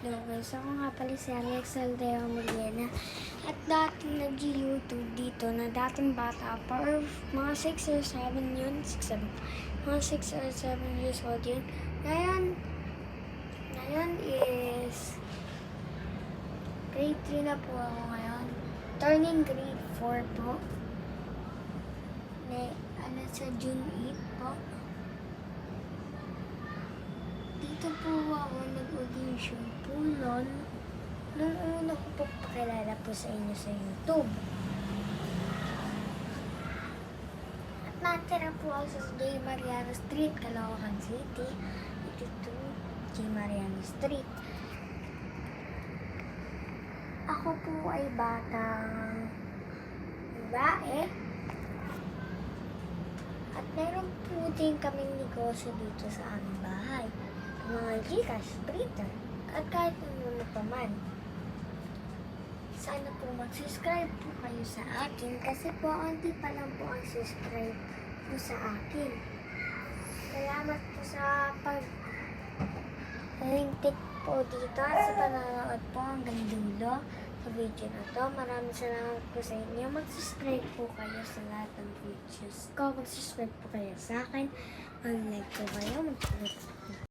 Hello guys, ako nga pala si Alex Aldeo Molina at dating nag-YouTube dito na dating bata pa or mga 6 or 7 yun, 6, 7, mga 6 or 7 years old yun. Ngayon is grade 3 na po ako ngayon. Turning grade 4 po. Sa June 8 po. Dito po ako nag-audition po noon. Nung una ko po pakilala po sa inyo sa YouTube. At natira po ako sa J. Mariano Street, Caloocan City. Ito J. Mariano Street. Ako po ay batang babae. At meron po din kaming negosyo dito sa aming bahay. Mga Gcash, printer, at kahit ano pa man. Sana po mag-subscribe po kayo sa akin kasi po onti pa lang po ang subscribe po sa akin. Salamat po sa pag-lintik po dito at sa panonood po hanggang dulo sa video na to. Maraming salamat po sa inyo. Mag-subscribe po kayo sa lahat ng videos ko. Mag-subscribe po kayo sa akin. Mag-like po kayo. Mag-subscribe po.